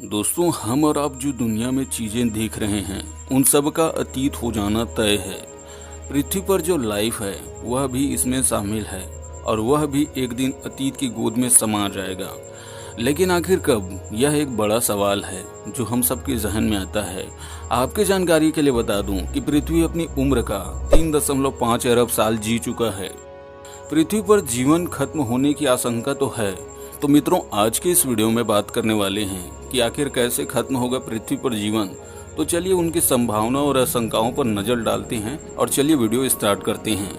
दोस्तों, हम और आप जो दुनिया में चीजें देख रहे हैं उन सब का अतीत हो जाना तय है। पृथ्वी पर जो लाइफ है वह भी इसमें शामिल है और वह भी एक दिन अतीत की गोद में समा जाएगा। लेकिन आखिर कब, यह एक बड़ा सवाल है जो हम सबके जहन में आता है। आपके जानकारी के लिए बता दूं कि पृथ्वी अपनी उम्र का 3.5 अरब साल जी चुका है। पृथ्वी पर जीवन खत्म होने की आशंका तो है। तो मित्रों, आज के इस वीडियो में बात करने वाले हैं कि आखिर कैसे खत्म होगा पृथ्वी पर जीवन। तो चलिए उनकी संभावनाओं और आशंकाओं पर नजर डालते हैं और चलिए वीडियो स्टार्ट करते हैं।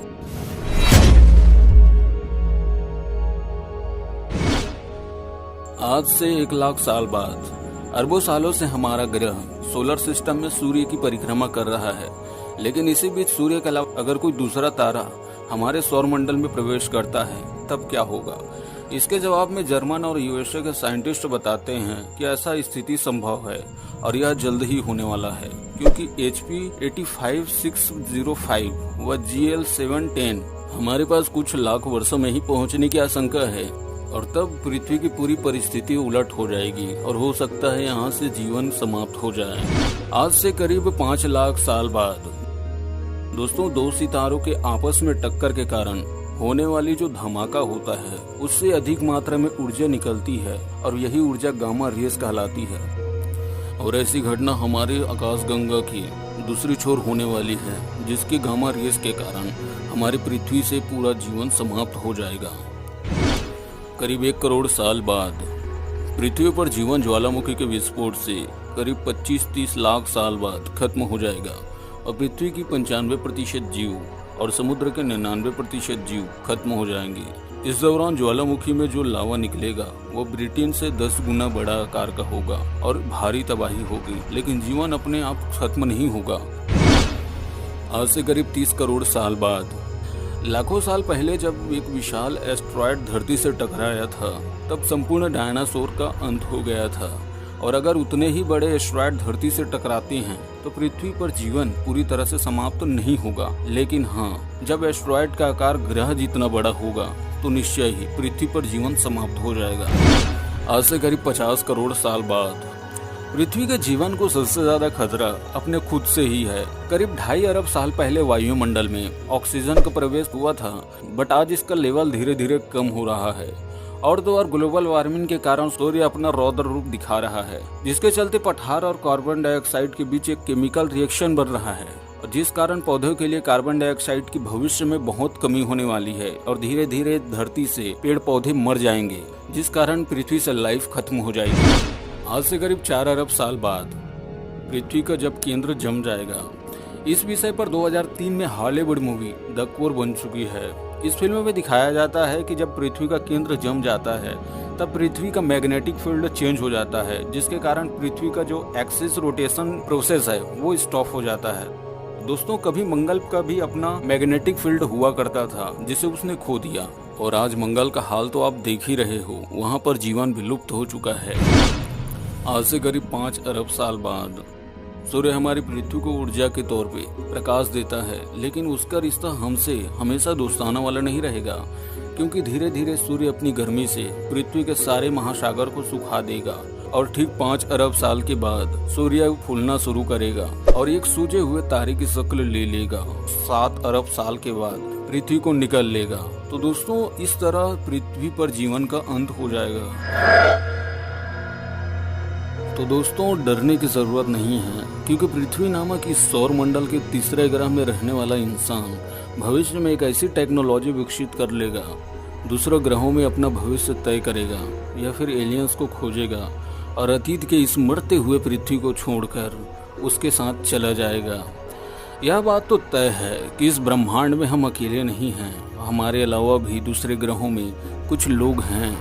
आज से 1 लाख साल बाद अरबों सालों से हमारा ग्रह सोलर सिस्टम में सूर्य की परिक्रमा कर रहा है। लेकिन इसी बीच सूर्य के अलावा अगर कोई दूसरा तारा हमारे सौरमंडल में प्रवेश करता है तब क्या होगा? इसके जवाब में जर्मन और यूएसए के साइंटिस्ट बताते हैं कि ऐसा स्थिति संभव है और यह जल्द ही होने वाला है, क्योंकि HP 85605 व GL 710 हमारे पास कुछ लाख वर्षों में ही पहुंचने की आशंका है और तब पृथ्वी की पूरी परिस्थिति उलट हो जाएगी और हो सकता है यहाँ से जीवन समाप्त हो जाए। आज से करीब 5 लाख साल बाद दोस्तों, 2 सितारों के आपस में टक्कर के कारण होने वाली जो धमाका होता है उससे अधिक मात्रा में ऊर्जा निकलती है और यही ऊर्जा गामा रेस कहलाती है। और ऐसी घटना हमारे आकाशगंगा की दूसरी छोर होने वाली है, जिसकी गामा रेस के कारण हमारी पृथ्वी से पूरा जीवन समाप्त हो जाएगा। करीब 1 करोड़ साल बाद पृथ्वी पर जीवन ज्वालामुखी के विस्फोट से करीब 25-30 लाख साल बाद खत्म हो जाएगा और पृथ्वी की 95% जीव और समुद्र के 99% जीव खत्म हो जाएंगे। इस दौरान ज्वालामुखी में जो लावा निकलेगा वो ब्रिटेन से 10 गुना बड़ा आकार का होगा और भारी तबाही होगी, लेकिन जीवन अपने आप खत्म नहीं होगा। आज से करीब 30 करोड़ साल बाद, लाखों साल पहले जब एक विशाल एस्टेरॉयड धरती से टकराया था, तब संपूर्ण डायनासोर का अंत हो गया था। और अगर उतने ही बड़े एस्टेरॉयड धरती से टकराते हैं तो पृथ्वी पर जीवन पूरी तरह से समाप्त तो नहीं होगा। लेकिन हाँ, जब एस्टेरॉयड का आकार ग्रह जितना बड़ा होगा तो निश्चय ही पृथ्वी पर जीवन समाप्त हो जाएगा। आज से करीब 50 करोड़ साल बाद पृथ्वी के जीवन को सबसे ज्यादा खतरा अपने खुद से ही है। करीब 2.5 अरब साल पहले वायुमंडल में ऑक्सीजन का प्रवेश हुआ था, बट आज इसका लेवल धीरे धीरे कम हो रहा है। और तो और ग्लोबल वार्मिंग के कारण सूर्य अपना रौद्र रूप दिखा रहा है, जिसके चलते पठार और कार्बन डाइऑक्साइड के बीच एक केमिकल रिएक्शन बन रहा है, और जिस कारण पौधों के लिए कार्बन डाइऑक्साइड की भविष्य में बहुत कमी होने वाली है और धीरे धीरे धरती से पेड़ पौधे मर जाएंगे, जिस कारण पृथ्वी से लाइफ खत्म हो जाएगी। आज से करीब 4 अरब साल बाद पृथ्वी का जब केंद्र जम जाएगा, इस विषय पर 2003 में हॉलीवुड मूवी द कोर बन चुकी है। इस फिल्म में दिखाया जाता है कि जब पृथ्वी का केंद्र जम जाता है तब पृथ्वी का मैग्नेटिक फील्ड चेंज हो जाता है, जिसके कारण पृथ्वी का जो एक्सिस रोटेशन प्रोसेस है वो स्टॉप हो जाता है। दोस्तों, कभी मंगल का भी अपना मैग्नेटिक फील्ड हुआ करता था, जिसे उसने खो दिया, और आज मंगल का हाल तो आप देख ही रहे हो, वहाँ पर जीवन विलुप्त हो चुका है। आज से करीब 5 अरब साल बाद सूर्य हमारी पृथ्वी को ऊर्जा के तौर पे प्रकाश देता है, लेकिन उसका रिश्ता हमसे हमेशा दोस्ताना वाला नहीं रहेगा, क्योंकि धीरे धीरे सूर्य अपनी गर्मी से पृथ्वी के सारे महासागर को सुखा देगा और ठीक 5 अरब साल के बाद सूर्य फूलना शुरू करेगा और एक सूजे हुए तारे की शक्ल ले लेगा। 7 अरब साल के बाद पृथ्वी को निकल लेगा। तो दोस्तों, इस तरह पृथ्वी पर जीवन का अंत हो जाएगा। तो दोस्तों, डरने की जरूरत नहीं है, क्योंकि पृथ्वी नामक इस सौर मंडल के तीसरे ग्रह में रहने वाला इंसान भविष्य में एक ऐसी टेक्नोलॉजी विकसित कर लेगा, दूसरों ग्रहों में अपना भविष्य तय करेगा या फिर एलियंस को खोजेगा और अतीत के इस मरते हुए पृथ्वी को छोड़कर उसके साथ चला जाएगा। यह बात तो तय है कि इस ब्रह्मांड में हम अकेले नहीं हैं, हमारे अलावा भी दूसरे ग्रहों में कुछ लोग हैं